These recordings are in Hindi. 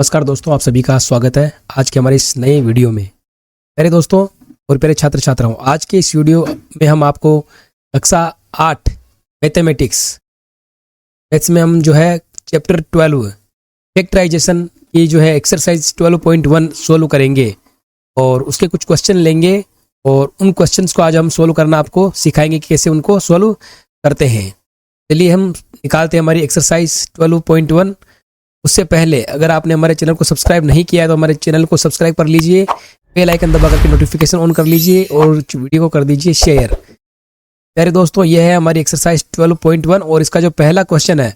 नमस्कार दोस्तों, आप सभी का स्वागत है आज के हमारे इस नए वीडियो में। प्यारे दोस्तों और प्यारे छात्र छात्राओं, आज के इस वीडियो में हम आपको कक्षा 8 मैथ्स में हम जो है चैप्टर 12 फैक्टराइजेशन की जो है एक्सरसाइज 12.1 सोल्व करेंगे और उसके कुछ क्वेश्चन लेंगे और उन क्वेश्चंस को आज हम सोल्व करना आपको सिखाएंगे कि कैसे उनको सोल्व करते हैं। चलिए हम निकालते हैं हमारी एक्सरसाइज 12.1। उससे पहले अगर आपने हमारे चैनल को सब्सक्राइब नहीं किया है तो हमारे चैनल को सब्सक्राइब कर लीजिए, बेल आइकन दबा करके नोटिफिकेशन ऑन कर लीजिए और वीडियो को कर दीजिए शेयर। प्यारे दोस्तों, यह है हमारी एक्सरसाइज 12.1 और इसका जो पहला क्वेश्चन है,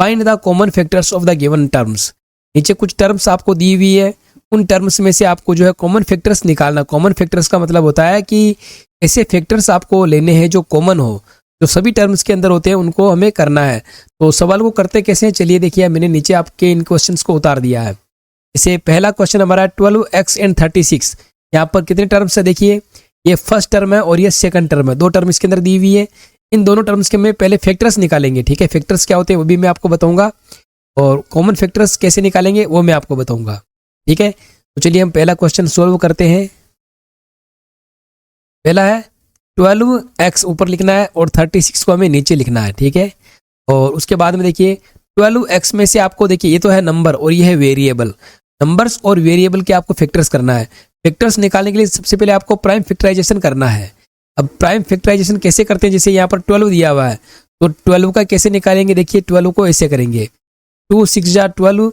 find the common factors of the given terms. नीचे कुछ टर्म्स आपको दी हुई है, उन टर्म्स में से आपको जो है कॉमन फैक्टर्स निकालना। कॉमन फैक्टर्स का मतलब होता है कि ऐसे फैक्टर्स आपको लेने हैं जो कॉमन हो, जो सभी टर्म्स के अंदर होते हैं, उनको हमें करना है। तो सवाल को करते कैसे हैं, चलिए देखिए, मैंने नीचे आपके इन क्वेश्चंस को उतार दिया है। इसे पहला क्वेश्चन हमारा 12x एंड 36। यहाँ पर कितने टर्म्स है देखिए, ये फर्स्ट टर्म है और ये सेकंड टर्म है, दो टर्म इसके अंदर दी हुई है। इन दोनों टर्म्स के में पहले फैक्टर्स निकालेंगे, ठीक है। फैक्टर्स क्या होते हैं वो भी मैं आपको बताऊंगा और कॉमन फैक्टर्स कैसे निकालेंगे वो मैं आपको बताऊंगा, ठीक है। तो चलिए हम पहला क्वेश्चन सोल्व करते हैं। पहला है 12x ऊपर लिखना है और 36 को हमें नीचे लिखना है, ठीक है। और उसके बाद में देखिए 12x में से आपको देखिए, ये तो है नंबर और ये है वेरिएबल। नंबर्स और वेरिएबल के आपको फैक्टर्स करना है। फैक्टर्स निकालने के लिए सबसे पहले आपको प्राइम फैक्टराइजेशन करना है। अब प्राइम फैक्टराइजेशन कैसे करते हैं, जैसे यहाँ पर 12 दिया हुआ है तो 12 का कैसे निकालेंगे, देखिए 12 को ऐसे करेंगे, 2 6 जा 12,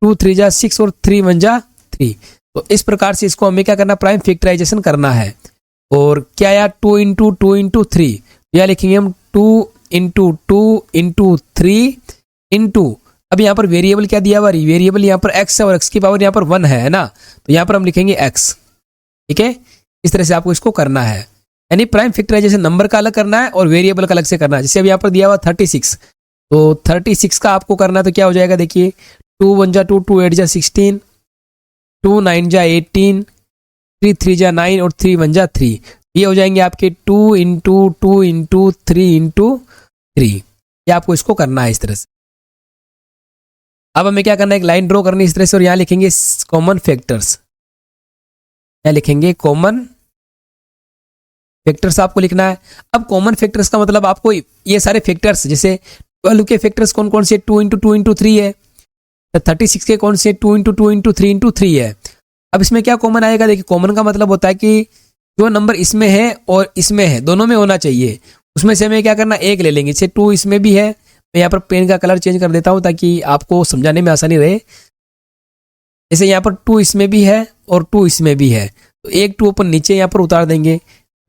2 3 जा 6 और 3 1 जा 3। तो इस प्रकार से इसको हमें क्या करना, प्राइम फैक्टराइजेशन करना है। और क्या यार 2 इंटू 2 इंटू 3, या लिखेंगे हम 2 इंटू 2 इंटू 3 इंटू, अब यहाँ पर वेरिएबल क्या दिया हुआ, वेरिएबल यहाँ पर x है और x की पावर यहाँ पर 1 है ना, तो यहाँ पर हम लिखेंगे x, ठीक है। इस तरह से आपको इसको करना है, यानी प्राइम फैक्टराइजेशन नंबर का अलग करना है और वेरिएबल का अलग से करना है। जैसे अब यहाँ पर दिया हुआ 36, तो 36 का आपको करना है तो क्या हो जाएगा देखिए, 2 1 जा 2, 2 8 जा 16, 2 9 जा 18, 3 3 जा 9 और 3 1 जा 3। ये हो जाएंगे आपके 2 इंटू 2 इंटू 3 इंटू 3। ये आपको इसको करना है इस तरह से। अब हमें क्या करना है, एक लाइन ड्रॉ करनी है इस तरह से और यहाँ लिखेंगे कॉमन फैक्टर्स। यहाँ लिखेंगे कॉमन फैक्टर्स आपको लिखना है। अब कॉमन फैक्टर्स का मतलब आपको ये सारे फैक्टर्स, जैसे 12 के फैक्टर्स कौन कौन से, 2 इंटू 2 इंटू 3 है। 36 के कौन से, 2 इंटू 2 इंटू 3 इंटू 3 है। अब इसमें क्या कॉमन आएगा, देखिए कॉमन का मतलब होता है कि जो नंबर इसमें है और इसमें है, दोनों में होना चाहिए। उसमें से हमें क्या करना, एक ले लेंगे। जैसे 2 इसमें भी है, मैं यहाँ पर पेन का कलर चेंज कर देता हूँ ताकि आपको समझाने में आसानी रहे। जैसे यहाँ पर 2 इसमें भी है और 2 इसमें भी है, तो एक 2 अपन नीचे यहाँ पर उतार देंगे।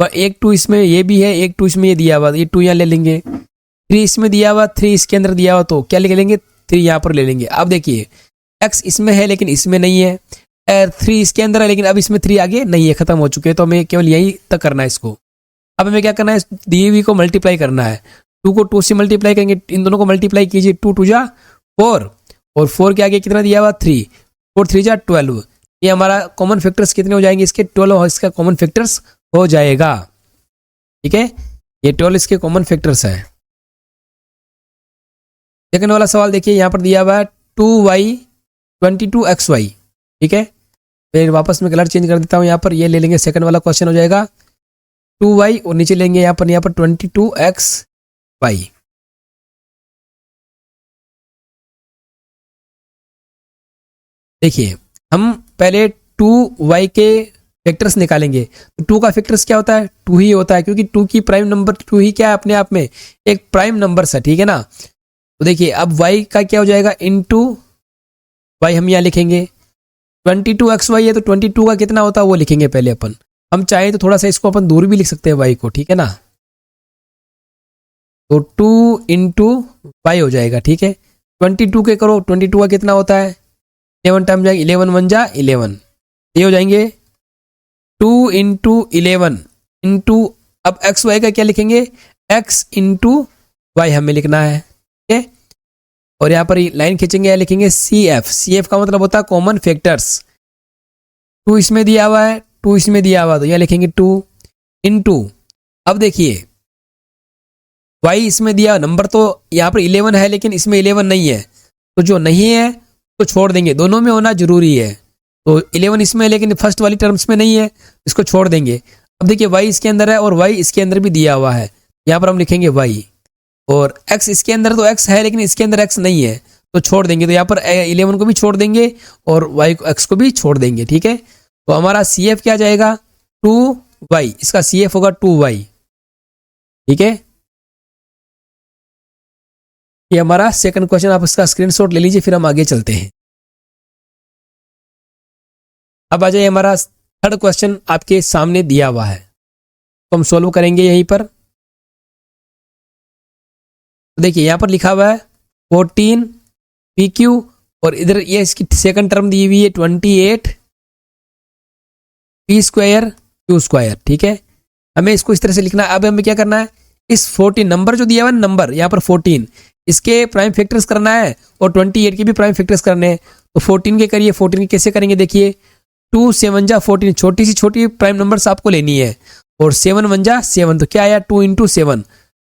और एक 2 इसमें ये भी है, एक 2 इसमें ये दिया हुआ, ये 2 यहाँ ले लेंगे। 3 इसमें दिया हुआ, 3 इसके अंदर दिया हुआ, तो क्या ले लेंगे, 3 यहाँ पर ले लेंगे। अब देखिए x इसमें है लेकिन इसमें नहीं है, 3 इसके अंदर है लेकिन अब इसमें 3 आगे नहीं है, खत्म हो चुके हैं, तो हमें केवल यही तक करना है इसको। अब हमें क्या करना है, दी हुई को मल्टीप्लाई करना है। 2 को 2 से मल्टीप्लाई करेंगे, इन दोनों को मल्टीप्लाई कीजिए, 2 2 जा 4 और 4 के आगे कितना दिया हुआ 3, 4 3 जा 12। ये हमारा कॉमन फैक्टर्स कितने हो जाएंगे, इसके 12 इसका कॉमन फैक्टर्स हो जाएगा, ठीक है। ये 12 इसके कॉमन फैक्टर्स है। सेकंड वाला सवाल देखिए, यहाँ पर दिया हुआ है 2y 22xy, ठीक है। फिर वापस में कलर चेंज कर देता हूँ, यहाँ पर ये ले लेंगे, सेकंड वाला क्वेश्चन हो जाएगा 2y और नीचे लेंगे यहाँ पर 22xy। देखिए हम पहले 2y के फैक्टर्स निकालेंगे। तो 2 का फैक्टर्स क्या होता है, 2 ही होता है, क्योंकि 2 की प्राइम नंबर 2 ही क्या है अपने आप में एक प्राइम नंबर है, ठीक है ना। तो देखिए अब y का क्या हो जाएगा, इंटू y हम यहाँ लिखेंगे। 22xy है तो 22 का कितना होता है वो लिखेंगे पहले अपन। हम चाहें तो थोड़ा सा इसको अपन दूर भी लिख सकते हैं y को, ठीक है ना। तो 2 इंटू वाई हो जाएगा, ठीक है। 22 के करो, 22 का कितना होता है, 11 टाइम जाएगा, 11 1 जा 11, ये हो जाएंगे 2 इंटू 11 इंटू, अब एक्स वाई का क्या लिखेंगे, x इंटू वाई हमें लिखना है, ठीक है। और यहाँ पर लाइन खींचेंगे, या लिखेंगे CF का मतलब होता है कॉमन फैक्टर्स। 2 इसमें दिया हुआ है, 2 इसमें दिया हुआ, तो यहाँ लिखेंगे 2 इंटू, अब देखिए y इसमें दिया नंबर तो यहाँ पर 11 है लेकिन इसमें 11 नहीं है, तो जो नहीं है तो छोड़ देंगे, दोनों में होना जरूरी है। तो 11 इसमें है लेकिन फर्स्ट वाली टर्म्स में नहीं है, इसको छोड़ देंगे। अब देखिए y इसके अंदर है और y इसके अंदर भी दिया हुआ है, यहाँ पर हम लिखेंगे y, और x इसके अंदर तो x है लेकिन इसके अंदर x नहीं है तो छोड़ देंगे। तो यहाँ पर 11 को भी छोड़ देंगे और y को x को भी छोड़ देंगे, ठीक है। तो हमारा CF क्या जाएगा 2y, इसका CF होगा 2y, ठीक है। ये हमारा सेकंड क्वेश्चन, आप इसका स्क्रीनशॉट ले लीजिए, फिर हम आगे चलते हैं। अब आ जाइए, हमारा थर्ड क्वेश्चन आपके सामने दिया हुआ है, तो हम सॉल्व करेंगे यहीं पर। देखिए यहाँ पर लिखा हुआ है 14 PQ और इधर ये इसकी सेकंड टर्म दी हुई है 28 P स्क्वायर Q स्क्वायर, ठीक है। हमें इसको इस तरह से लिखना है। अब हमें क्या करना है, इस 14 नंबर जो दिया हुआ है नंबर यहाँ पर 14, इसके प्राइम फैक्टर्स करना है और 28 के भी प्राइम फैक्टर्स करने हैं। तो 14 के करिए, 14 के कैसे करेंगे, देखिए 2 7 जा 14, छोटी सी छोटी प्राइम नंबर्स आपको लेनी है, और 7 1 जा 7, तो क्या आया 2 इंटू 7,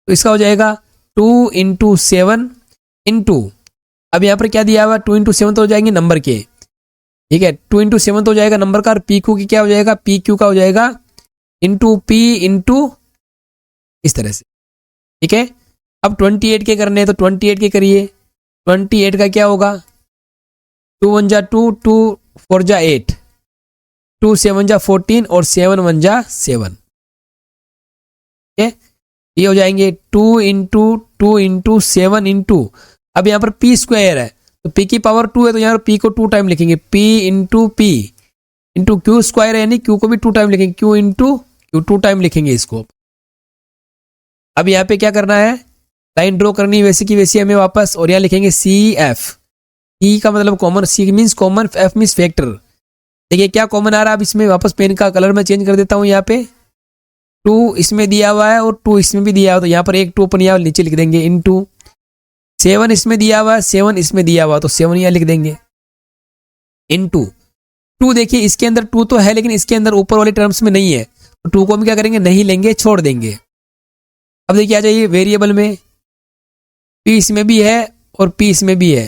तो इसका हो जाएगा 2 इंटू 7 इंटू, अब यहाँ पर क्या दिया हुआ 2 इंटू 7 तो हो जाएंगे नंबर के, ठीक है। 2 इंटू 7 तो हो जाएगा नंबर का, और पी क्यू की क्या हो जाएगा, पी क्यू का हो जाएगा इंटू पी इंटू इस तरह से, ठीक है। अब 28 के करने हैं तो 28 के करिए, 28 का क्या होगा 2 1 जा 2, 2 4 जा 8, 2 7 जा 14 और 7 1 जा 7, ठीक है। ये हो जाएंगे 2 इंटू 7 इंटू, अब यहाँ पर पी स्क्वायर है तो पी की पावर 2 है तो यहाँ पर पी को 2 टाइम लिखेंगे, पी इंटू क्यू स्क्वायर है यानी क्यू को भी 2 टाइम लिखेंगे, क्यू इंटू क्यू 2 टाइम लिखेंगे इसको। अब यहाँ पे क्या करना है, लाइन ड्रॉ करनी है वैसी की वैसी हमें वापस, और यहाँ लिखेंगे सी एफ, सी का मतलब common, C means common, F means factor. देखिए क्या कॉमन आ रहा है, अब इसमें वापस पेन का कलर मैं चेंज कर देता हूँ। यहाँ पे 2 इसमें दिया हुआ है और 2 इसमें भी दिया हुआ, तो यहाँ पर एक 2 अपन यहाँ नीचे लिख देंगे, इंटू 7 इसमें दिया हुआ है, 7 इसमें दिया हुआ तो 7 यहाँ लिख देंगे, इंटू 2, देखिए इसके अंदर 2 तो है लेकिन इसके अंदर ऊपर वाले टर्म्स में नहीं है, तो 2 को हम क्या करेंगे, नहीं लेंगे, छोड़ देंगे। अब देखिए आ जाइए वेरिएबल में, P इसमें भी है और P इसमें भी है,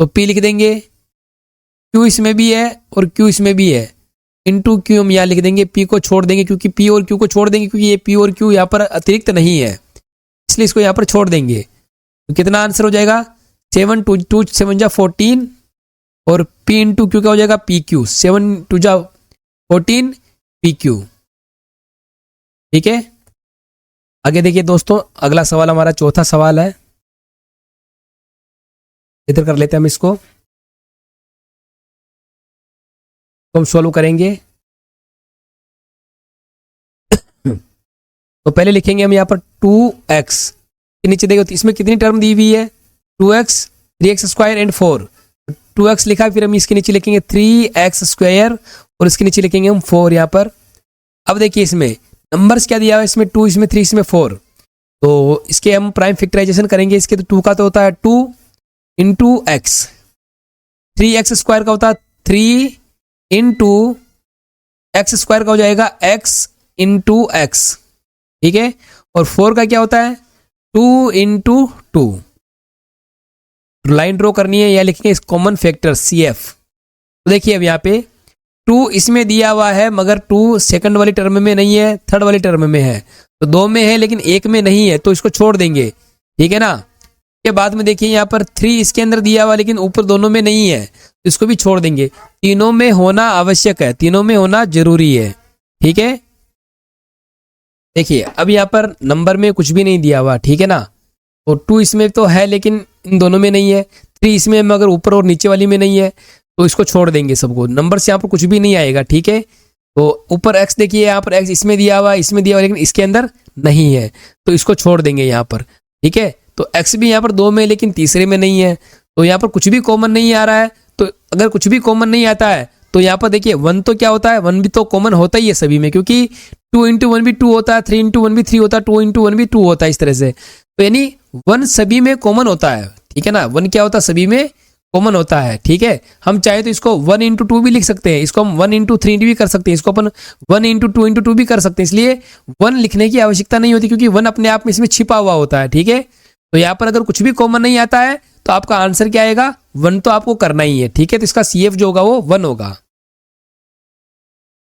तो P लिख देंगे, Q इसमें भी है और Q इसमें भी है, इंटू Q हम यहाँ लिख देंगे, P को छोड़ देंगे क्योंकि P और Q को छोड़ देंगे क्योंकि ये P और Q यहाँ पर अतिरिक्त नहीं है, इसलिए इसको यहाँ पर छोड़ देंगे। तो कितना आंसर हो जाएगा 7 2 7 जा 14 और P इंटू Q का हो जाएगा PQ, 7 2 जा 14 PQ, ठीक है। आगे देखिए दोस्तों, अगला सवाल हमारा चौथा सवाल है, इधर कर लेते हैं हम इसको, तो हम सॉल्व करेंगे। तो पहले लिखेंगे हम यहाँ पर 2x के नीचे देखो तो इसमें कितनी टर्म दी हुई है 2x 3x square and 4, 2x लिखा, फिर हम इसके नीचे लिखेंगे 3x स्क्वायर और इसके नीचे लिखेंगे हम 4 यहाँ पर। अब देखिए इसमें नंबर्स क्या दिया हुआ है, इसमें 2 इसमें 3 इसमें 4, तो इसके हम प्राइम फैक्टराइजेशन करेंगे। इसके तो 2 का तो होता है 2 इंटू एक्स, 3x स्क्वायर का होता है 3 इंटू एक्स स्क्वायर का हो जाएगा x इंटू एक्स, ठीक है। और 4 का क्या होता है 2 इंटू 2, लाइन ड्रॉ करनी है, यहाँ लिखेंगे इस कॉमन फैक्टर CF। तो देखिए अब यहाँ पे 2 इसमें दिया हुआ है मगर 2 सेकंड वाली टर्म में नहीं है, थर्ड वाली टर्म में है, तो 2 में है लेकिन 1 में नहीं है, तो इसको छोड़ देंगे, ठीक है ना। के बाद में देखिए यहाँ पर 3 इसके अंदर दिया हुआ लेकिन ऊपर दोनों में नहीं है, तो इसको भी छोड़ देंगे। तीनों में होना आवश्यक है, तीनों में होना जरूरी है, ठीक है। देखिए अब यहाँ पर नंबर में कुछ भी नहीं दिया हुआ, ठीक है ना, और 2 इसमें तो है लेकिन इन दोनों में नहीं है, 3 इसमें मगर ऊपर और नीचे वाली में नहीं है, तो इसको छोड़ देंगे सबको, नंबर से यहाँ पर कुछ भी नहीं आएगा, ठीक है। तो ऊपर x देखिए, यहाँ पर x इसमें दिया हुआ, इसमें दिया हुआ लेकिन इसके अंदर नहीं है, तो इसको छोड़ देंगे यहाँ पर, ठीक है। तो x भी यहाँ पर 2 में लेकिन तीसरे में नहीं है, तो यहाँ पर कुछ भी कॉमन नहीं आ रहा है। तो अगर कुछ भी कॉमन नहीं आता है तो यहाँ पर देखिए 1 तो क्या होता है, 1 भी तो कॉमन होता ही है सभी में, क्योंकि 2 इंटू 1 भी 2 होता है, 3 इंटू 1 भी 3 होता है, 2 इंटू 1 भी 2 होता है, इस तरह से। तो यानी 1 सभी में कॉमन होता है, ठीक है ना, 1 क्या होता है सभी में कॉमन होता है, ठीक है। हम चाहे तो इसको 1 इंटू 2 भी लिख सकते हैं, इसको हम 1 इंटू 3 भी कर सकते हैं, इसको अपन 1 इंटू 2 इंटू 2 भी कर सकते हैं, इसलिए 1 लिखने की आवश्यकता नहीं होती क्योंकि 1 अपने आप में इसमें छिपा हुआ होता है, ठीक है। तो यहाँ पर अगर कुछ भी कॉमन नहीं आता है तो आपका आंसर क्या आएगा, 1 तो आपको करना ही है, ठीक है। तो इसका CF जो होगा वो 1 होगा।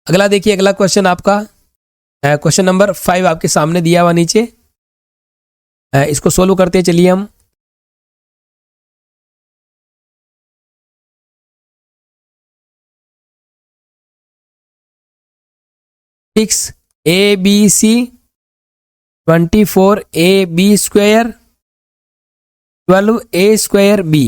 अगला देखिए, अगला क्वेश्चन आपका क्वेश्चन नंबर 5 आपके सामने दिया हुआ नीचे, इसको सोल्व करते हैं चलिए हम। Six ABC 24AB square 12A square B,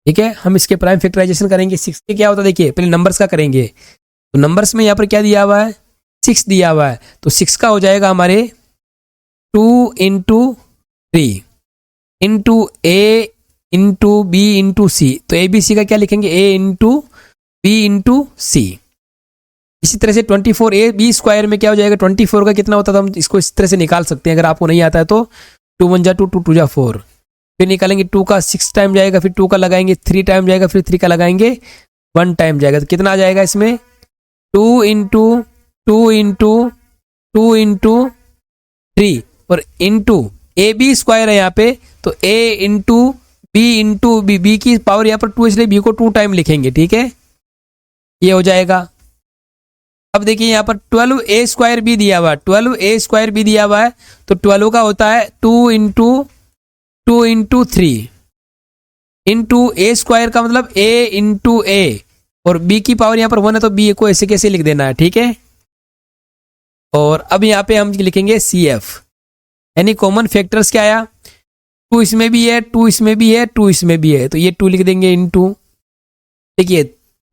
ठीक है। हम इसके प्राइम फैक्टराइजेशन करेंगे। 6 के क्या होता है, देखिए पहले नंबर्स का करेंगे। तो नंबर्स में यहाँ पर क्या दिया हुआ है, 6 दिया हुआ है, तो 6 का हो जाएगा हमारे 2 into 3 into A into B into C। तो ABC का क्या लिखेंगे, A into B into C। इसी तरह से 24AB स्क्वायर में क्या हो जाएगा, 24 का कितना होता था, हम इसको इस तरह से निकाल सकते हैं। अगर आपको नहीं आता है तो 2 1 जा 2 2 2 जा 4, फिर निकालेंगे 2 का 6 टाइम जाएगा, फिर 2 का लगाएंगे 3 टाइम जाएगा, फिर 3 का लगाएंगे 1 टाइम जाएगा। तो कितना आ जाएगा इसमें, 2 इंटू 2 इंटू 2 इंटू 3 और इंटू AB स्क्वायर है यहाँ पे, तो A इंटू B बी की पावर यहाँ पर 2, इसलिए B को 2 टाइम लिखेंगे, ठीक है। ये हो जाएगा। अब देखिए यहाँ पर 12A स्क्वायर भी दिया हुआ है, 12A स्क्वायर भी दिया हुआ है, तो 12 का होता है 2 इंटू 3 इंटू A स्क्वायर का मतलब A इंटू A, और B की पावर यहाँ पर 1 है तो B को ऐसे कैसे लिख देना है, ठीक है। और अब यहाँ पे हम लिखेंगे CF, यानी कॉमन फैक्टर्स क्या आया, 2 इसमें भी है, 2 इसमें भी है, 2 इसमें भी है, तो ये 2 लिख देंगे इंटू, देखिए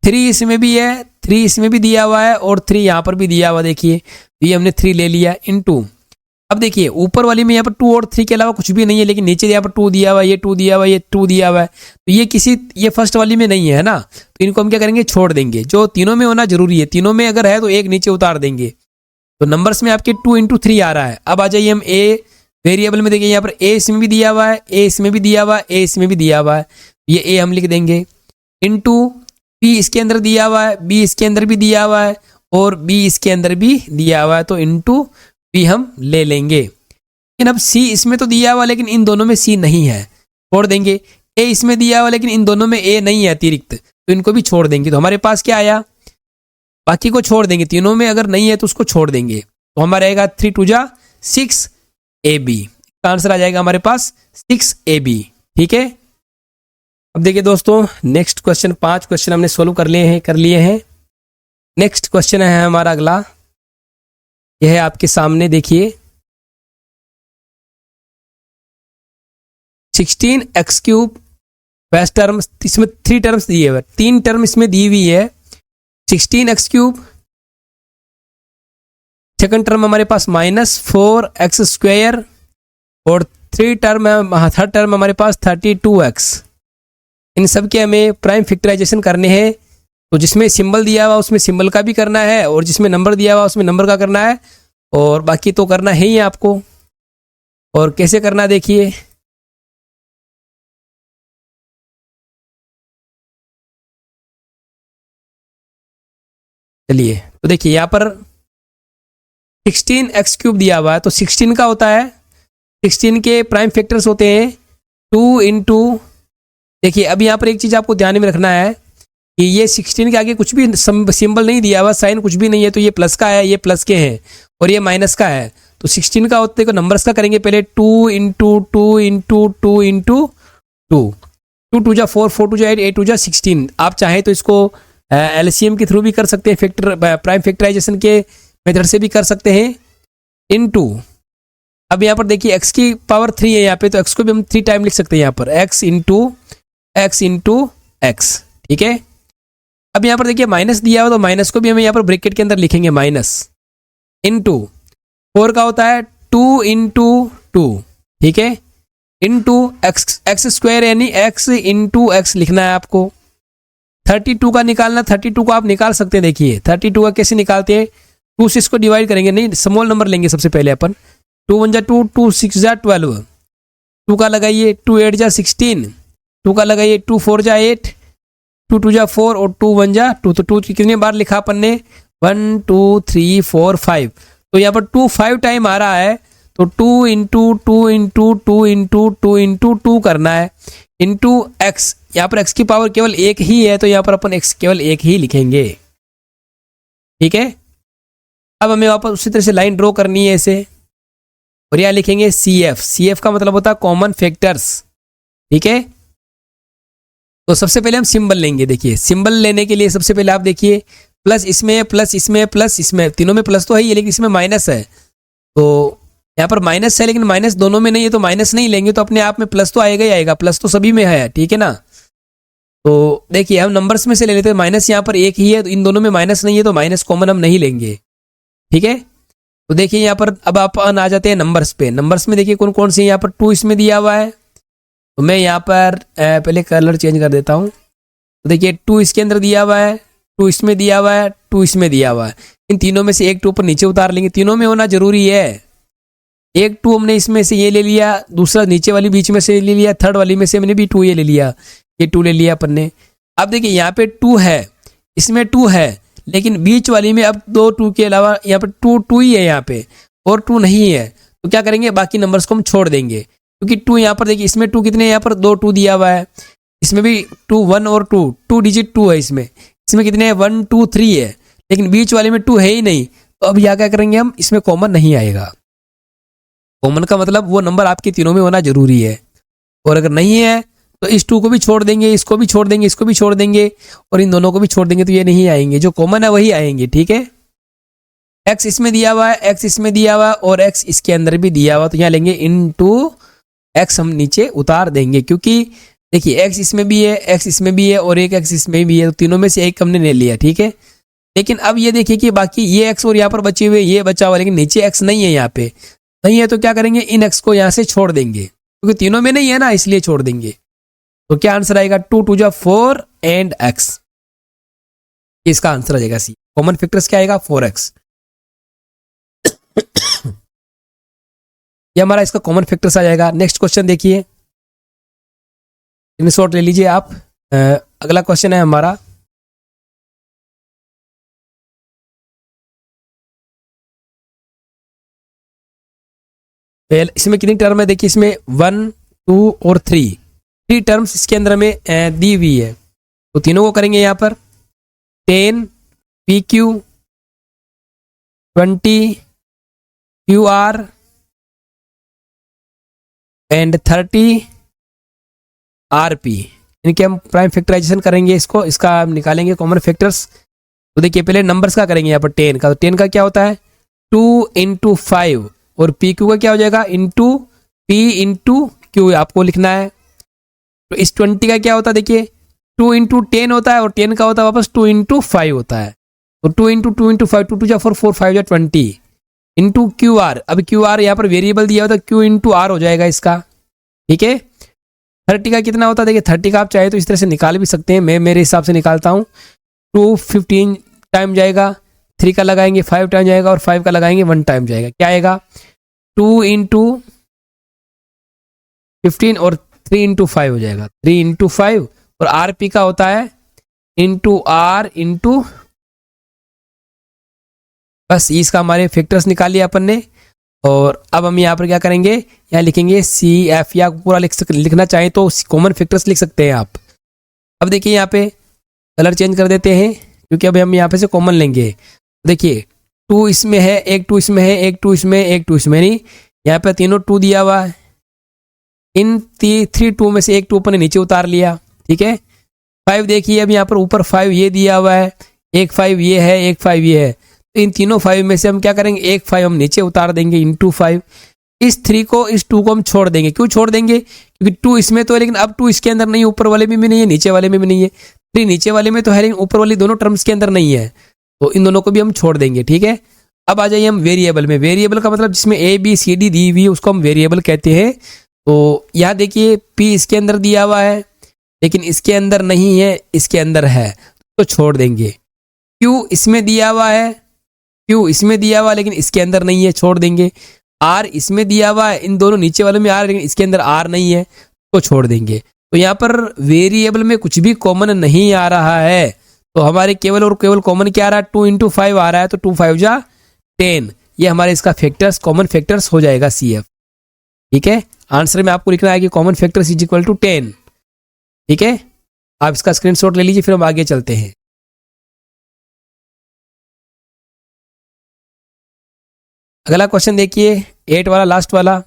3 इसमें भी है, 3 इसमें भी दिया हुआ है, और 3 यहाँ पर भी दिया हुआ, देखिए ये हमने 3 ले लिया इंटू। अब देखिए ऊपर वाली में यहाँ पर 2 और 3 के अलावा कुछ भी नहीं है, लेकिन नीचे यहाँ पर 2 दिया हुआ है, ये 2 दिया हुआ है, ये 2 दिया हुआ है, तो ये फर्स्ट वाली में नहीं है ना, तो इनको हम क्या करेंगे, छोड़ देंगे। जो तीनों में होना जरूरी है, तीनों में अगर है तो एक नीचे उतार देंगे। तो नंबर्स में आपके 2 इंटू 3 आ रहा है। अब आ जाइए हम A वेरिएबल में, देखिए यहाँ पर A इसमें भी दिया हुआ है, A इसमें भी दिया हुआ है, A इसमें भी दिया हुआ है, ये A हम लिख देंगे इंटू B इसके अंदर दिया हुआ है, B इसके अंदर भी दिया हुआ है, और B इसके अंदर भी दिया हुआ है, तो इंटू B हम ले लेंगे। लेकिन अब C इसमें तो दिया हुआ, लेकिन इन दोनों में C नहीं है, छोड़ देंगे। A इसमें दिया हुआ, लेकिन इन दोनों में A नहीं है अतिरिक्त, तो इनको भी छोड़ देंगे। तो हमारे पास क्या आया, बाकी को छोड़ देंगे, तीनों में अगर नहीं है तो उसको छोड़ देंगे, तो हमारा आएगा 3 2 जा 6 AB, आंसर आ जाएगा हमारे पास 6 AB, ठीक है। अब देखिए दोस्तों, नेक्स्ट क्वेश्चन 5 क्वेश्चन हमने सोल्व कर लिए हैं। नेक्स्ट क्वेश्चन है हमारा अगला, यह है आपके सामने, देखिए 16x³ फर्स्ट टर्म, इसमें 3 टर्म्स दिए हुए, 3 टर्म इसमें दी हुई है। 16x³ सेकंड टर्म हमारे पास -4x², और थर्ड टर्म हमारे पास 32x। इन सब के हमें प्राइम फैक्टराइजेशन करने हैं। तो जिसमें सिंबल दिया हुआ उसमें सिंबल का भी करना है, और जिसमें नंबर दिया हुआ उसमें नंबर का करना है, और बाकी तो करना है ही आपको। और कैसे करना देखिए, चलिए तो देखिए यहाँ पर 16x³ दिया हुआ है, तो 16 का होता है, 16 के प्राइम फैक्टर्स होते हैं 2 इंटू, देखिए अब यहाँ पर एक चीज़ आपको ध्यान में रखना है कि ये 16 के आगे कुछ भी सिंबल नहीं दिया हुआ, साइन कुछ भी नहीं है, तो ये प्लस का है, ये प्लस के हैं, और ये माइनस का है। तो 16 का होते को नंबर्स का करेंगे पहले, 2 इंटू 2 इंटू 2 इंटू 2, 2 2 जा 4, 4 2 जा 8, 8 2 जा 16। आप चाहें तो इसको LCM के थ्रू भी कर सकते हैं, प्राइम फैक्टराइजेशन के मेथड से भी कर सकते हैं, इनटू। अब यहाँ पर देखिए x की पावर 3 है यहाँ पे, तो x को भी हम 3 टाइम लिख सकते हैं यहाँ पर, x इंटू x, ठीक है। अब यहाँ पर देखिए माइनस दिया हुआ, तो माइनस को भी हम यहाँ पर ब्रैकेट के अंदर लिखेंगे, माइनस इंटू 4 का होता है 2 इंटू 2, ठीक है, इंटू x², यानी x इंटू x लिखना है आपको। 32 का निकालना, 32 को आप निकाल सकते हैं, देखिए 32 का कैसे निकालते हैं, 2 से इसको डिवाइड करेंगे, नहीं स्मॉल नंबर लेंगे सबसे पहले अपन, 2 1 जा 2, 2 6 जा 12, 2 का लगाइए 2 8 जा 16, 2 का लगाइए 2 4 जा 8, 2 2 जा 4, और 2 1 जा 2, तो 2 कितनी बार लिखा अपन ने, 1 2 3 4 5, तो यहाँ पर 2 5 टाइम आ रहा है, तो 2 करना है इंटू एक्स। यहाँ पर एक्स की पावर केवल एक ही है, तो यहाँ पर अपन एक्स केवल एक ही लिखेंगे। ठीक है, अब हमें वापस उसी तरह से लाइन ड्रॉ करनी है ऐसे, और यहाँ लिखेंगे सी एफ। सी एफ का मतलब होता है कॉमन फैक्टर्स। ठीक है, तो सबसे पहले हम सिंबल लेंगे। देखिए सिंबल लेने के लिए सबसे पहले आप देखिए प्लस इसमें, प्लस इसमें, प्लस इसमें, तीनों में प्लस तो है ही, लेकिन इसमें माइनस है। तो यहाँ पर माइनस है लेकिन माइनस दोनों में नहीं है, तो माइनस नहीं लेंगे तो अपने आप में प्लस तो आएगा ही आएगा। प्लस तो सभी में है, ठीक है ना। तो देखिए हम नंबर्स में से ले लेते हैं। माइनस यहाँ पर एक ही है, तो इन दोनों में माइनस नहीं है, तो माइनस कॉमन हम नहीं लेंगे। ठीक है, तो देखिए यहाँ पर अब अपन आ जाते हैं नंबर्स पे। नंबर्स में देखिए कौन कौन से, यहाँ पर 2 इसमें दिया हुआ है, तो मैं यहाँ पर पहले कलर चेंज कर देता हूँ। तो देखिए 2 इसके अंदर दिया हुआ है, 2 इसमें दिया हुआ है, 2 इसमें दिया हुआ है। इन तीनों में से एक 2 ऊपर नीचे उतार लेंगे, तीनों में होना जरूरी है। एक 2 हमने इसमें से ये ले लिया, दूसरा नीचे वाली बीच में से ले लिया, थर्ड वाली में से हमने भी 2 ये ले लिया, ये 2 ले लिया अपन ने। अब देखिए यहाँ पे 2 है, इसमें 2 है, लेकिन बीच वाली में अब 2 2 के अलावा यहाँ पर 2 ही है यहाँ पे, और 2 नहीं है। तो क्या करेंगे, बाकी नंबर्स को हम छोड़ देंगे, क्योंकि 2 यहाँ पर देखिए इसमें 2 कितने, यहाँ पर 2 2 दिया हुआ है, इसमें भी 2 1 और 2 डिजिट 2 है इसमें कितने हैं 1 2 3 है, लेकिन बीच वाले में 2 है ही नहीं। तो अब यहाँ क्या करेंगे हम, इसमें कॉमन नहीं आएगा। कॉमन का मतलब वो नंबर आपके तीनों में होना जरूरी है, और अगर नहीं है तो इस 2 को भी छोड़ देंगे, इसको भी छोड़ देंगे, इसको भी छोड़ देंगे, और इन दोनों को भी छोड़ देंगे, तो ये नहीं आएंगे। जो कॉमन है वही आएंगे। ठीक है, एक्स इसमें दिया हुआ है, एक्स इसमें दिया हुआ है, और एक्स इसके अंदर भी दिया हुआ, तो यहाँ लेंगे इनटू एक्स, हम नीचे उतार देंगे, क्योंकि देखिए एक्स इसमें भी है, एक्स इसमें भी है, और एक एक्स इसमें भी है, तो तीनों में से एक हमने ले लिया। ठीक है, लेकिन अब ये देखिए कि बाकी ये एक्स और यहाँ पर बचे हुए ये बचा हुआ, लेकिन नीचे एक्स नहीं है, यहाँ पे नहीं है, तो क्या करेंगे, इन एक्स को यहाँ से छोड़ देंगे, क्योंकि तीनों में नहीं है ना, इसलिए छोड़ देंगे। तो क्या आंसर आएगा, 2 2 जा 4 एंड एक्स, इसका आंसर आ जाएगा सी। कॉमन फैक्टर्स क्या आएगा, 4x। ये हमारा इसका कॉमन फैक्टर्स आ जाएगा। नेक्स्ट क्वेश्चन देखिए, स्क्रीनशॉट ले लीजिए आप। अगला क्वेश्चन है हमारा, इसमें कितनी टर्म है, देखिए इसमें 1 2 और 3 टर्म्स इसके अंदर में दी हुई है, तो तीनों को करेंगे यहाँ पर 10 PQ 20 QR एंड 30 RP। इनके हम प्राइम फैक्टराइजेशन करेंगे, इसका हम निकालेंगे कॉमन फैक्टर्स। तो देखिए पहले नंबर्स का करेंगे, यहाँ पर 10 का, तो 10 का क्या होता है 2 इंटू 5, और PQ का क्या हो जाएगा इंटू P इंटू Q आपको लिखना है। तो इस 20 का क्या होता है, देखिए 2 इंटू 10 होता है, और 10 का होता है वापस 2 इंटू 5 होता है। तो 2 इंटू 5, 2 2 जा 4 4 5 जा 20 इंटू QR। अब QR यहाँ पर वेरिएबल दिया होता है, Q इंटू R हो जाएगा इसका। ठीक है, 30 का कितना होता है, देखिए 30 का आप चाहे तो इस तरह से निकाल भी सकते हैं, मैं मेरे हिसाब से निकालता हूँ। 2 15 टाइम जाएगा, 3 का लगाएंगे 5 टाइम जाएगा, और 5 का लगाएंगे 1 टाइम जाएगा। क्या आएगा 2 इंटू 15 और 3 इंटू 5 हो जाएगा, 3 इंटू 5, और RP का होता है इंटू R इंटू, बस इसका हमारे फैक्टर्स निकाल लिया अपन ने। और अब हम यहाँ पर क्या करेंगे, यहाँ लिखेंगे CF, या पूरा लिखना चाहें तो कॉमन फैक्टर्स लिख सकते हैं आप। अब देखिए यहाँ पे कलर चेंज कर देते हैं, क्योंकि अब हम यहाँ पे से कॉमन लेंगे। देखिए 2 इसमें है, एक 2 इसमें है, एक 2 इसमें, एक 2 इसमें नहीं, यहाँ पे तीनों 2 दिया हुआ है। इन 3 2 में से एक 2 ऊपर ने नीचे उतार लिया। ठीक है, 5 देखिए अब यहाँ पर ऊपर 5 ये दिया हुआ है, एक 5 ये है, एक 5 ये है, तो इन तीनों 5 में से हम क्या करेंगे, एक 5 हम नीचे उतार देंगे इंटू 5। इस 3 को, इस 2 को हम छोड़ देंगे। क्यों छोड़ देंगे, क्योंकि 2 इसमें तो है, लेकिन अब 2 इसके अंदर नहीं, ऊपर वाले में भी नहीं है, नीचे वाले में भी नहीं है। 3 नीचे वाले में तो है, लेकिन ऊपर वाली दोनों टर्म्स के अंदर नहीं है, तो इन दोनों को भी हम छोड़ देंगे। ठीक है, अब आ जाइए हम वेरिएबल में। वेरिएबल का मतलब जिसमें ABCD दी हुई है उसको हम वेरिएबल कहते हैं। तो यहाँ देखिए P इसके अंदर दिया हुआ है, लेकिन इसके अंदर नहीं है, इसके अंदर है, तो छोड़ देंगे। Q इसमें दिया हुआ है, Q इसमें दिया हुआ है, लेकिन इसके अंदर नहीं है, छोड़ देंगे। R इसमें दिया हुआ है, इन दोनों नीचे वाले में R, लेकिन इसके अंदर R नहीं है, तो छोड़ देंगे। तो यहाँ पर वेरिएबल में कुछ भी कॉमन नहीं आ रहा है, तो हमारे केवल और केवल कॉमन क्या आ रहा है, 2 इंटू 5 आ रहा है, तो 2 5 जा 10, ये हमारे इसका फैक्टर्स कॉमन फैक्टर्स हो जाएगा CF। ठीक है, आंसर में आपको लिखना है कि common factors is equal to 10। ठीक है, आप इसका स्क्रीनशॉट ले लीजिए, फिर हम आगे चलते हैं। अगला क्वेश्चन देखिए 8 वाला, लास्ट वाला।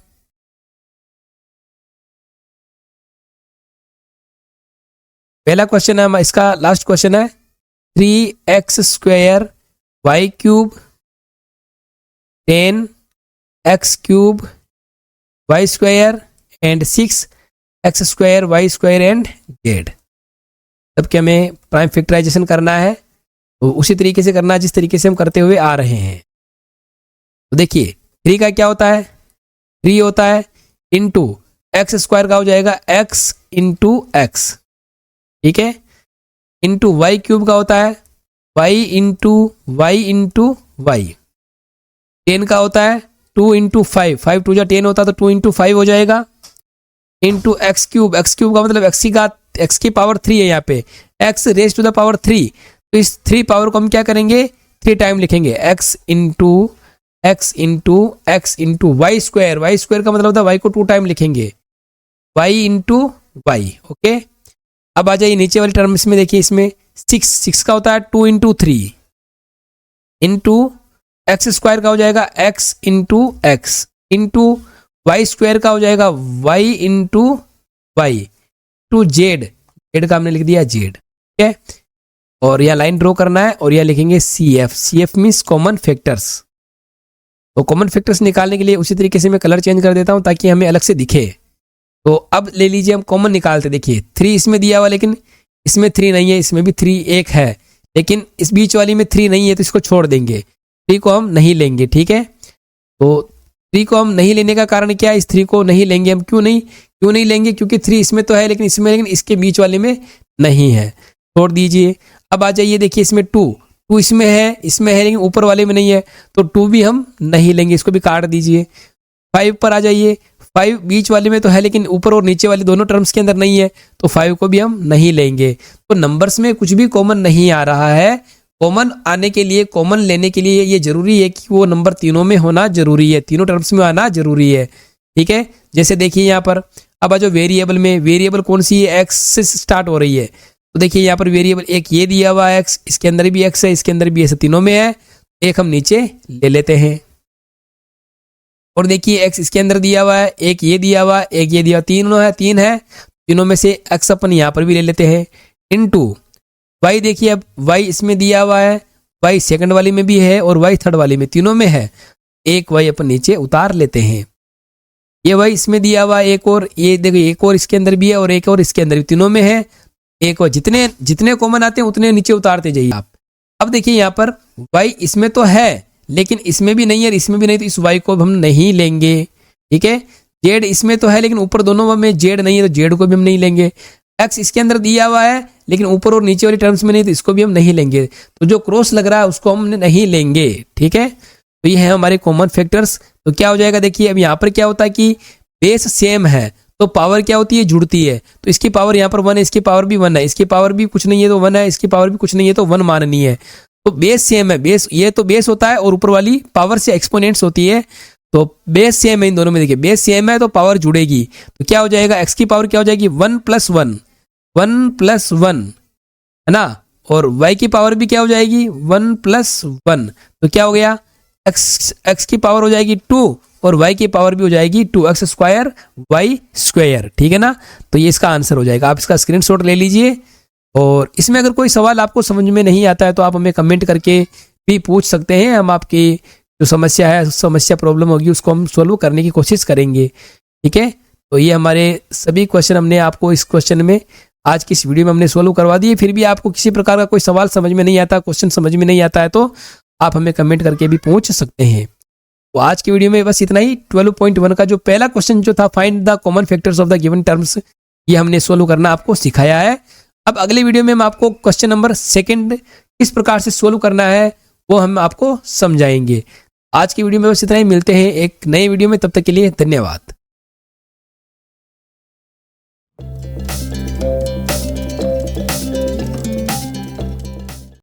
पहला क्वेश्चन है इसका, लास्ट क्वेश्चन है 3x² y cube 10x³ y² and 6x² y² and z। सबके हमें प्राइम फैक्टराइजेशन करना है, तो उसी तरीके से करना है जिस तरीके से हम करते हुए आ रहे हैं। तो देखिए 3 का क्या होता है, 3 होता है इंटू x² का हो जाएगा x इंटू x। ठीक है, इंटू y³ का होता है y इंटू y। 10 का होता है 2 इंटू 5, 5 2 जा 10 होता है, तो 2 इंटू 5 हो जाएगा। इंटू x³ का मतलब x की पावर 3 है, यहाँ पे x raise to the power 3, तो इस 3 पावर को हम क्या करेंगे 3 टाइम लिखेंगे, x इंटू y² का मतलब होता है y को 2 टाइम लिखेंगे, y इंटू y। ओके, अब आ जाइए नीचे वाली टर्म्स में, देखिए इसमें 6 का होता है 2 इंटू 3 इंटू x² का हो जाएगा x into x into y² का हो जाएगा y into y to z का हमने लिख दिया z। ठीक है, और यह लाइन ड्रॉ करना है और यह लिखेंगे CF मीन्स कॉमन फैक्टर्स। तो कॉमन फैक्टर्स निकालने के लिए उसी तरीके से मैं कलर चेंज कर देता हूं ताकि हमें अलग से दिखे। तो अब ले लीजिए हम कॉमन निकालते, देखिए 3 इसमें दिया हुआ, लेकिन इसमें 3 नहीं है, इसमें भी 3 एक है, लेकिन इस बीच वाली में 3 नहीं है, तो इसको छोड़ देंगे, 3 को हम नहीं लेंगे। ठीक है, तो 3 को हम नहीं लेने का कारण क्या है, इस 3 को नहीं लेंगे हम। क्यों नहीं लेंगे, क्योंकि 3 इसमें तो है लेकिन इसके बीच वाले में नहीं है, छोड़ दीजिए। अब आ जाइए, देखिए इसमें 2 इसमें है लेकिन ऊपर वाले में नहीं है, तो 2 भी हम नहीं लेंगे, इसको भी काट दीजिए। 5 पर आ जाइए, 5 बीच वाले में तो है लेकिन ऊपर और नीचे वाले दोनों टर्म्स के अंदर नहीं है, तो 5 को भी हम नहीं लेंगे। तो नंबर्स में कुछ भी कॉमन नहीं आ रहा है। कॉमन आने के लिए, कॉमन लेने के लिए ये जरूरी है कि वो नंबर तीनों में होना जरूरी है, तीनों टर्म्स में आना जरूरी है। ठीक है, जैसे देखिए यहाँ पर अब जो वेरिएबल कौन सी है, x से स्टार्ट हो रही है, तो देखिए यहाँ पर वेरिएबल एक ये दिया हुआ है x, इसके अंदर भी x है, इसके अंदर भी ऐसे तीनों में है, एक हम नीचे ले लेते हैं। और देखिए x इसके अंदर दिया हुआ है, एक ये दिया हुआ है, एक ये दिया हुआ, तीन है, तीनों में से x अपन यहाँ पर भी ले लेते हैं। इनटू y, देखिए अब y इसमें दिया हुआ है, y सेकंड वाली में भी है और y थर्ड वाली में, तीनों में है, एक y अपन नीचे उतार लेते हैं। ये y इसमें दिया हुआ है एक और, ये देखिए एक और इसके अंदर भी है और एक और इसके अंदर भी, तीनों में है एक और। जितने कॉमन आते हैं उतने नीचे उतारते जाइए आप। अब देखिए यहाँ पर y इसमें तो है लेकिन इसमें भी नहीं है, इसमें भी नहीं, तो इस y को हम नहीं लेंगे। ठीक है, z इसमें तो है लेकिन ऊपर दोनों में z नहीं है, तो z को भी हम नहीं लेंगे। x इसके अंदर दिया हुआ है लेकिन ऊपर और नीचे वाली टर्म्स में नहीं, तो इसको भी हम नहीं लेंगे। तो जो क्रॉस लग रहा है उसको हम नहीं लेंगे। ठीक है, तो ये है हमारे कॉमन फैक्टर्स। तो क्या हो जाएगा, देखिए अब यहाँ पर क्या होता है कि बेस सेम है तो पावर क्या होती है, जुड़ती है। तो इसकी पावर यहाँ पर 1 है, इसकी पावर भी 1 है, इसकी पावर भी कुछ नहीं है तो 1 है, इसकी पावर भी कुछ नहीं है तो 1 माननी है। तो बेस सेम है, बेस ये तो बेस होता है और ऊपर वाली पावर से एक्सपोनेंट्स होती है, तो बेस सेम है इन दोनों में। देखिए बेस सेम है तो पावर जुड़ेगी, तो क्या हो जाएगा, x की पावर क्या हो जाएगी 1 + 1 है ना, और y की पावर भी क्या हो जाएगी 1 + 1, तो क्या हो गया x की पावर हो जाएगी 2 और y की पावर भी हो जाएगी 2x² y²। ठीक है ना, तो ये इसका आंसर हो जाएगा। आप इसका स्क्रीनशॉट ले लीजिए, और इसमें अगर कोई सवाल आपको समझ में नहीं आता है तो आप हमें कमेंट करके भी पूछ सकते हैं। हम आपकी जो समस्या प्रॉब्लम होगी उसको हम सोल्व करने की कोशिश करेंगे। ठीक है, तो ये हमारे सभी क्वेश्चन हमने आपको इस क्वेश्चन में आज की इस वीडियो में हमने सोल्व करवा दिए। फिर भी आपको किसी प्रकार का कोई सवाल समझ में नहीं आता, क्वेश्चन समझ में नहीं आता है, तो आप हमें कमेंट करके भी पूछ सकते हैं। तो आज की वीडियो में बस इतना ही। 12.1 का जो पहला क्वेश्चन जो था, find the common factors of the given terms, ये हमने सोल्व करना आपको सिखाया है। अब अगले वीडियो में हम आपको क्वेश्चन नंबर 2 किस प्रकार से सोल्व करना है वो हम आपको समझाएंगे। आज की वीडियो में बस इतना ही, मिलते हैं एक नए वीडियो में, तब तक के लिए धन्यवाद।